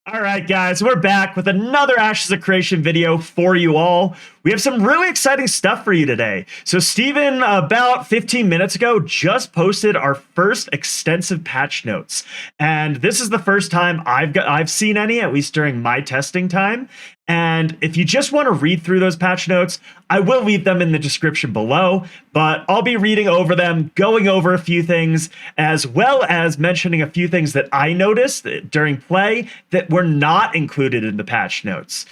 All right, guys, we're back with another Ashes of Creation video for you all. We have some really exciting stuff for you today. So Steven, about 15 minutes ago, just posted our first extensive patch notes. And this is the first time I've seen any, at least during my testing time. And if you just want to read through those patch notes, I will leave them in the description below, but I'll be reading over them, going over a few things, as well as mentioning a few things that I noticed during play that were not included in the patch notes.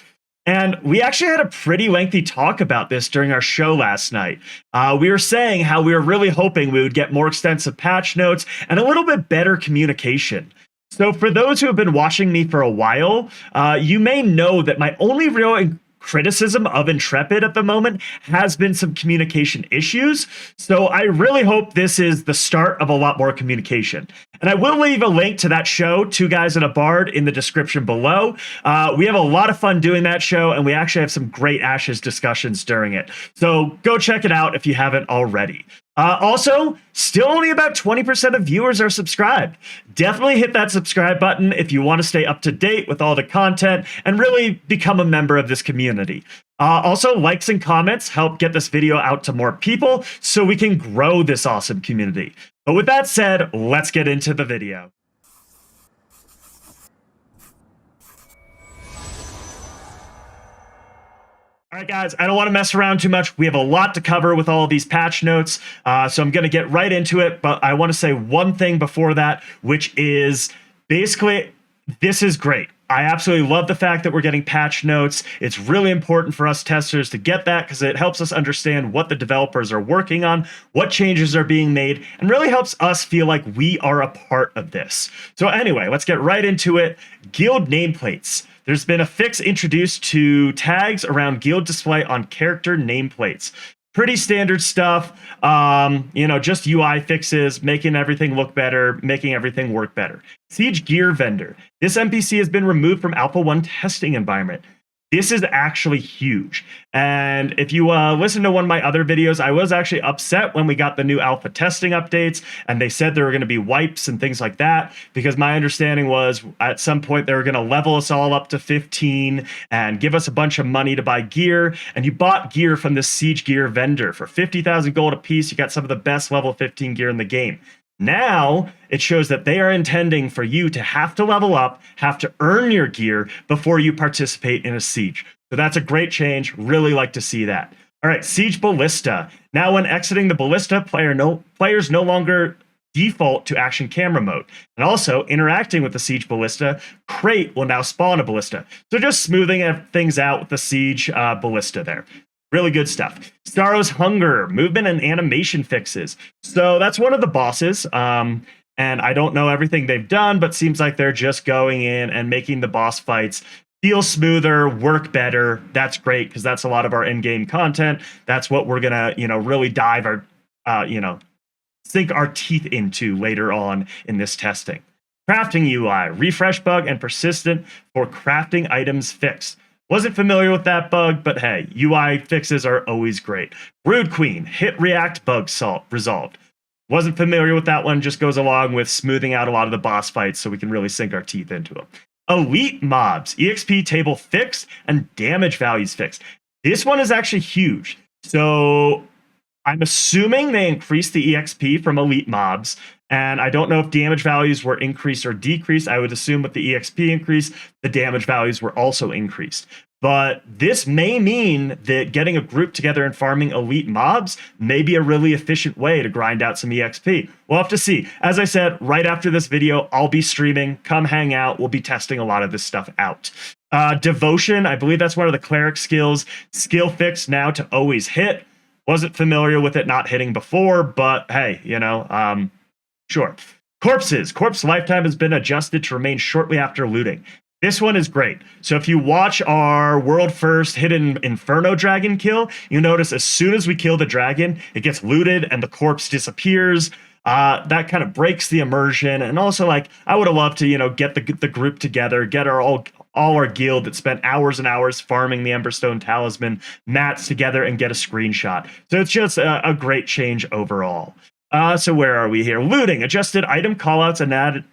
And we actually had a pretty lengthy talk about this during our show last night. We were saying how we were really hoping we would get more extensive patch notes and a little bit better communication. So for those who have been watching me for a while, you may know that my only real criticism of Intrepid at the moment has been some communication issues. So I really hope this is the start of a lot more communication. And I will leave a link to that show, Two Guys and a Bard, in the description below. We have a lot of fun doing that show, and we actually have some great Ashes discussions during it. So go check it out if you haven't already. Also, still only about 20% of viewers are subscribed. Definitely hit that subscribe button if you want to stay up to date with all the content and really become a member of this community. Also, likes and comments help get this video out to more people so we can grow this awesome community. But with that said, let's get into the video. All right, guys, I don't want to mess around too much. We have a lot to cover with all of these patch notes, so I'm going to get right into it. But I want to say one thing before that, which is basically, this is great. I absolutely love the fact that we're getting patch notes. It's really important for us testers to get that because it helps us understand what the developers are working on, what changes are being made, and really helps us feel like we are a part of this. So anyway, let's get right into it. Guild nameplates. There's been a fix introduced to tags around guild display on character nameplates. Pretty standard stuff, just UI fixes, making everything look better, making everything work better. Siege Gear Vendor. This NPC has been removed from Alpha 1 testing environment. This is actually huge. And if you listen to one of my other videos, I was actually upset when we got the new alpha testing updates and they said there were going to be wipes and things like that, because my understanding was at some point they were going to level us all up to 15 and give us a bunch of money to buy gear. And you bought gear from this Siege Gear vendor for 50,000 gold a piece. You got some of the best level 15 gear in the game. Now, it shows that they are intending for you to have to level up, have to earn your gear before you participate in a siege. So that's a great change. Really like to see that. All right, Siege Ballista. Now, when exiting the Ballista, players no longer default to action camera mode. And also, interacting with the Siege Ballista, Crate will now spawn a Ballista. So just smoothing things out with the Siege Ballista there. Really good stuff. Starrow's Hunger, movement and animation fixes. So that's one of the bosses. And I don't know everything they've done, but seems like they're just going in and making the boss fights feel smoother, work better. That's great, because that's a lot of our in-game content. That's what we're gonna, really dive our, sink our teeth into later on in this testing. Crafting UI, refresh bug and persistent for crafting items fixed. Wasn't familiar with that bug, but hey, UI fixes are always great. Brood Queen, hit react bug resolved. Wasn't familiar with that one, just goes along with smoothing out a lot of the boss fights so we can really sink our teeth into them. Elite mobs, EXP table fixed and damage values fixed. This one is actually huge. So I'm assuming they increased the EXP from elite mobs, and I don't know if damage values were increased or decreased. I would assume with the EXP increase, the damage values were also increased. But this may mean that getting a group together and farming elite mobs may be a really efficient way to grind out some EXP. We'll have to see. As I said, right after this video, I'll be streaming. Come hang out. We'll be testing a lot of this stuff out. Devotion, I believe that's one of the cleric skills. Skill fix now to always hit. Wasn't familiar with it not hitting before, but hey, sure. Corpses. Corpse lifetime has been adjusted to remain shortly after looting. This one is great. So if you watch our world first hidden Inferno dragon kill, you notice as soon as we kill the dragon, it gets looted and the corpse disappears. That kind of breaks the immersion. And also, I would have loved to, get the group together, get all our guild that spent hours and hours farming the Emberstone Talisman mats together and get a screenshot. So it's just a great change overall. So where are we here? Looting, adjusted item callouts and added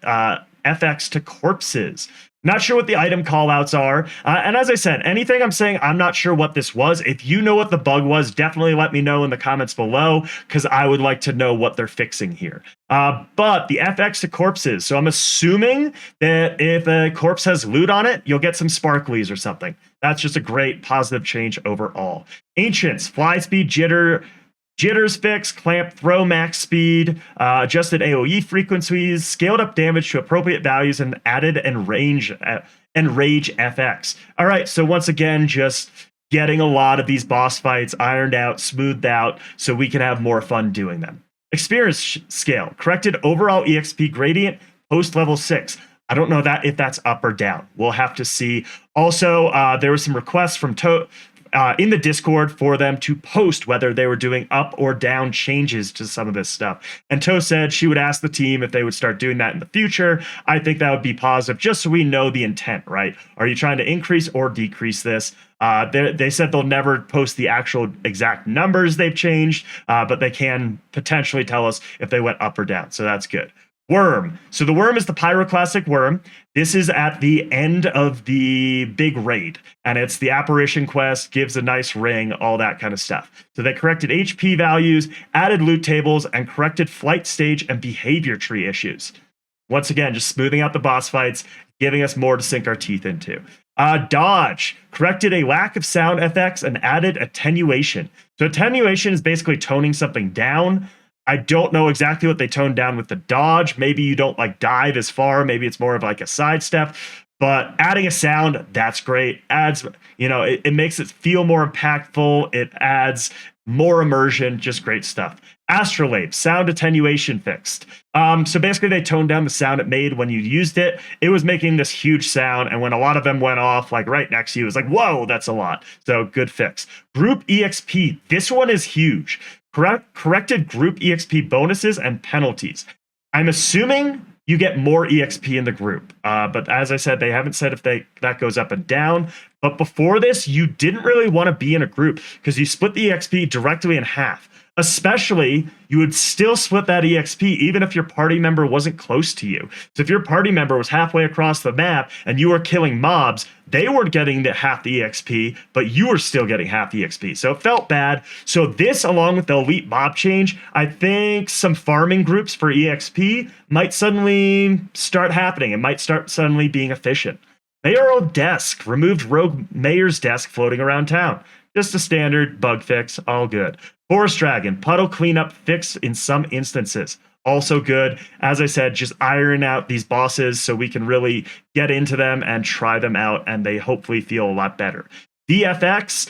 FX to corpses. Not sure what the item callouts are. And as I said, anything I'm saying, I'm not sure what this was. If you know what the bug was, definitely let me know in the comments below, because I would like to know what they're fixing here. But the FX to corpses. So I'm assuming that if a corpse has loot on it, you'll get some sparklies or something. That's just a great positive change overall. Ancients, fly speed, jitters fixed, clamp, throw max speed, adjusted AoE frequencies, scaled up damage to appropriate values, and added rage FX. All right, so once again, just getting a lot of these boss fights ironed out, smoothed out, so we can have more fun doing them. Experience scale, corrected overall EXP gradient post level 6. I don't know if that's up or down. We'll have to see. Also, there was some requests from in the Discord for them to post whether they were doing up or down changes to some of this stuff. And To said she would ask the team if they would start doing that in the future. I think that would be positive, just so we know the intent, right? Are you trying to increase or decrease this? They said they'll never post the actual exact numbers they've changed, but they can potentially tell us if they went up or down. So that's good. Worm. So the worm is the pyroclastic worm. This is at the end of the big raid, and it's the apparition quest, gives a nice ring, all that kind of stuff. So they corrected HP values, added loot tables, and corrected flight stage and behavior tree issues. Once again, just smoothing out the boss fights, giving us more to sink our teeth into. Dodge corrected a lack of sound FX and added attenuation. So attenuation is basically toning something down. I don't know exactly what they toned down with the dodge. Maybe you don't like dive as far. Maybe it's more of like a sidestep. But adding a sound, that's great. Adds, it makes it feel more impactful. It adds more immersion. Just great stuff. Astrolabe, sound attenuation fixed. So basically they toned down the sound it made when you used it. It was making this huge sound, and when a lot of them went off, like right next to you, it was like, whoa, that's a lot. So good fix. Group EXP, this one is huge. Corrected group EXP bonuses and penalties. I'm assuming you get more EXP in the group. But as I said, they haven't said if that goes up and down. But before this, you didn't really want to be in a group because you split the EXP directly in half. Especially, you would still split that EXP even if your party member wasn't close to you. So if your party member was halfway across the map and you were killing mobs, they weren't getting half the EXP, but you were still getting half the EXP. So it felt bad. So this, along with the elite mob change, I think some farming groups for EXP might suddenly start happening. It might start suddenly being efficient. Mayoral desk, removed rogue mayor's desk floating around town. Just a standard bug fix, all good. Forest Dragon, puddle cleanup fixed in some instances. Also good. As I said, just iron out these bosses so we can really get into them and try them out, and they hopefully feel a lot better. VFX,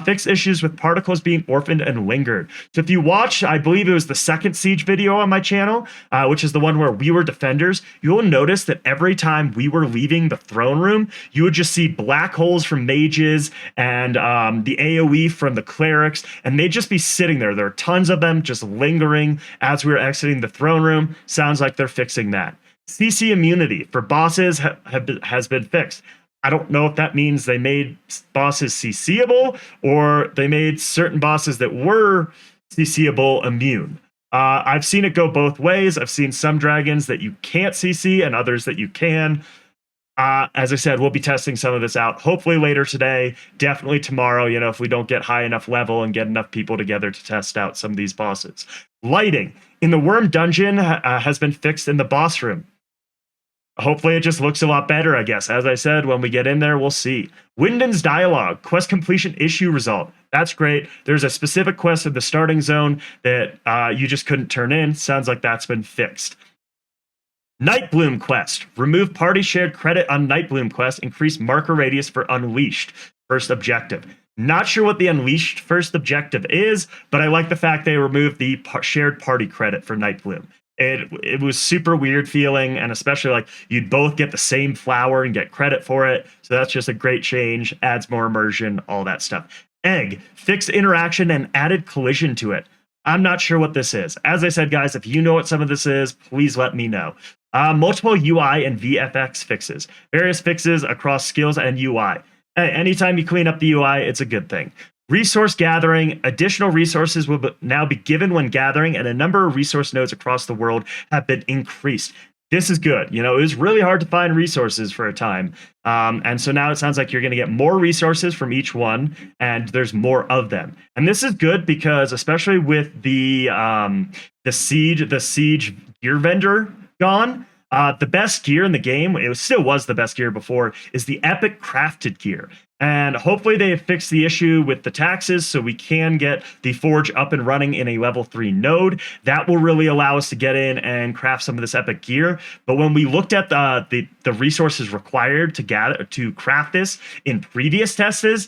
fix issues with particles being orphaned and lingered. So if you watch, I believe it was the second Siege video on my channel, which is the one where we were defenders, you'll notice that every time we were leaving the throne room, you would just see black holes from mages and the AoE from the clerics, and they'd just be sitting there. There are tons of them just lingering as we were exiting the throne room. Sounds like they're fixing that. CC immunity for bosses has been fixed. I don't know if that means they made bosses CCable or they made certain bosses that were CCable immune. I've seen it go both ways. I've seen some dragons that you can't CC and others that you can. As I said, we'll be testing some of this out, hopefully later today, definitely tomorrow, if we don't get high enough level and get enough people together to test out some of these bosses. Lighting in the Worm Dungeon has been fixed in the boss room. Hopefully it just looks a lot better, I guess. As I said, when we get in there, we'll see. Wyndon's Dialogue, quest completion issue result. That's great. There's a specific quest in the starting zone that you just couldn't turn in. Sounds like that's been fixed. Nightbloom quest. Remove party shared credit on Nightbloom quest. Increase marker radius for Unleashed. First objective. Not sure what the Unleashed first objective is, but I like the fact they removed the shared party credit for Nightbloom. It was super weird feeling, and especially like you'd both get the same flower and get credit for it. So that's just a great change, adds more immersion, all that stuff. Egg, fixed interaction and added collision to it. I'm not sure what this is. As I said, guys, if you know what some of this is, please let me know. Multiple UI and VFX fixes. Various fixes across skills and UI. Anytime you clean up the UI, it's a good thing. Resource gathering, additional resources will now be given when gathering, and a number of resource nodes across the world have been increased. this is good. You know, it was really hard to find resources for a time. And so now it sounds like you're going to get more resources from each one, and there's more of them. And this is good because, especially with the siege gear vendor gone, the best gear in the game, still was the best gear before, is the epic crafted gear. And hopefully they have fixed the issue with the taxes so we can get the forge up and running in a level 3 node. That will really allow us to get in and craft some of this epic gear. But when we looked at the resources required to craft this in previous tests,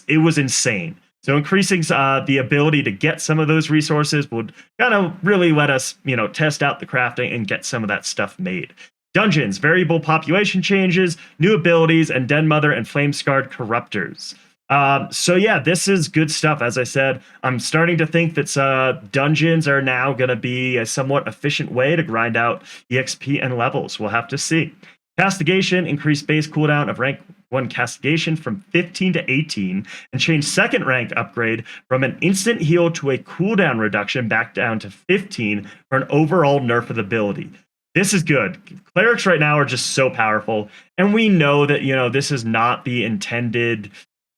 it was insane. So increasing the ability to get some of those resources would kind of really let us, test out the crafting and get some of that stuff made. Dungeons, variable population changes, new abilities, and Den Mother and Flame Scarred Corruptors. So yeah, this is good stuff. As I said, I'm starting to think that dungeons are now going to be a somewhat efficient way to grind out EXP and levels. We'll have to see. Castigation, increased base cooldown of rank 1 castigation from 15 to 18, and change second rank upgrade from an instant heal to a cooldown reduction back down to 15 for an overall nerf of the ability. This is good. Clerics right now are just so powerful, and we know that, this is not the intended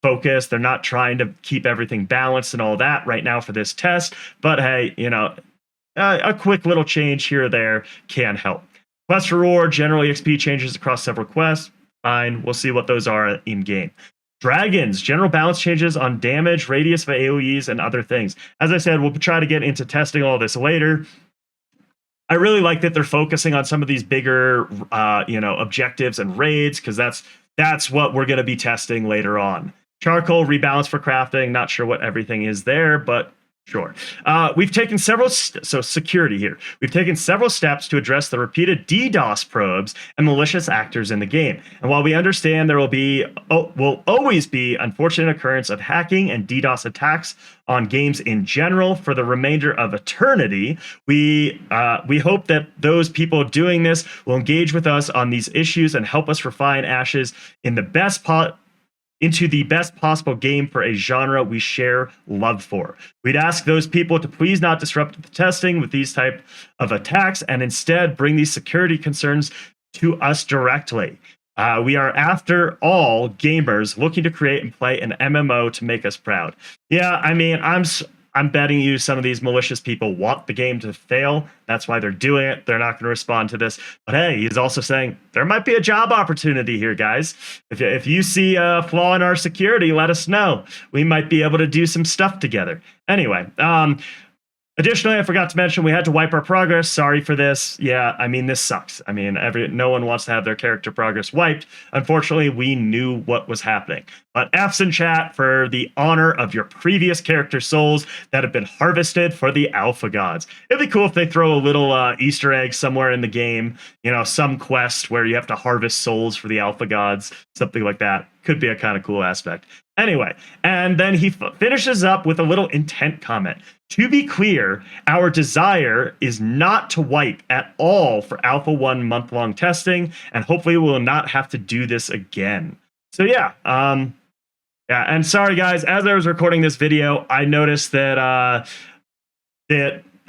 focus. They're not trying to keep everything balanced and all that right now for this test, but hey, a quick little change here or there can help. Quest reward, general EXP changes across several quests. Fine, we'll see what those are in game. Dragons, general balance changes on damage, radius of AoEs, and other things. As I said, we'll try to get into testing all this later. I really like that they're focusing on some of these bigger, objectives and raids, because that's what we're going to be testing later on. Charcoal, rebalance for crafting. Not sure what everything is there, but sure. We've taken security here. We've taken several steps to address the repeated DDoS probes and malicious actors in the game. And while we understand there will always be unfortunate occurrence of hacking and DDoS attacks on games in general for the remainder of eternity, we hope that those people doing this will engage with us on these issues and help us refine Ashes into the best possible game for a genre we share love for. We'd ask those people to please not disrupt the testing with these type of attacks and instead bring these security concerns to us directly. We are, after all, gamers looking to create and play an MMO to make us proud. Yeah, I mean, I'm betting you some of these malicious people want the game to fail. That's why they're doing it. They're not going to respond to this. But hey, he's also saying there might be a job opportunity here, guys. If you see a flaw in our security, let us know. We might be able to do some stuff together. Anyway, additionally, I forgot to mention we had to wipe our progress. Sorry for this. Yeah, I mean, this sucks. I mean, no one wants to have their character progress wiped. Unfortunately, we knew what was happening. But F's in chat for the honor of your previous character souls that have been harvested for the Alpha Gods. It'd be cool if they throw a little Easter egg somewhere in the game, some quest where you have to harvest souls for the Alpha Gods, something like that. Could be a kind of cool aspect. Anyway, and then he finishes up with a little intent comment. To be clear, our desire is not to wipe at all for Alpha 1 month-long testing, and hopefully we'll not have to do this again. So yeah, and sorry guys, as I was recording this video, I noticed that I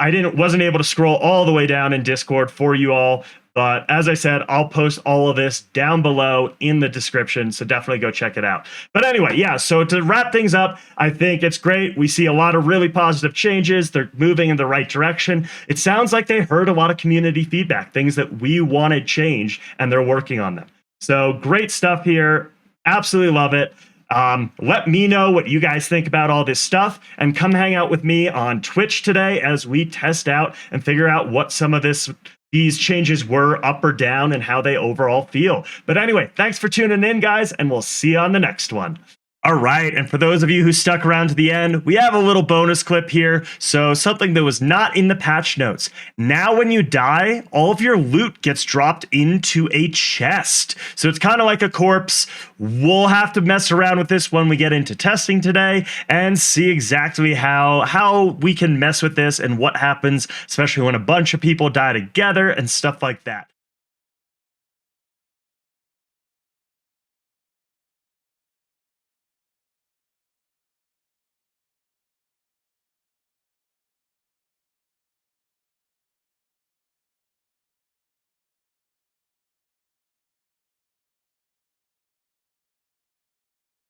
wasn't able to scroll all the way down in Discord for you all. But as I said, I'll post all of this down below in the description, so definitely go check it out. But anyway, yeah, so to wrap things up, I think it's great. We see a lot of really positive changes. They're moving in the right direction. It sounds like they heard a lot of community feedback, things that we wanted changed, and they're working on them. So great stuff here. Absolutely love it. Let me know what you guys think about all this stuff, and come hang out with me on Twitch today as we test out and figure out what some of these changes were, up or down, and how they overall feel. But anyway, thanks for tuning in, guys, and we'll see you on the next one. All right, and for those of you who stuck around to the end, we have a little bonus clip here, so something that was not in the patch notes. Now when you die, all of your loot gets dropped into a chest. So it's kind of like a corpse. We'll have to mess around with this when we get into testing today and see exactly how we can mess with this and what happens, especially when a bunch of people die together and stuff like that.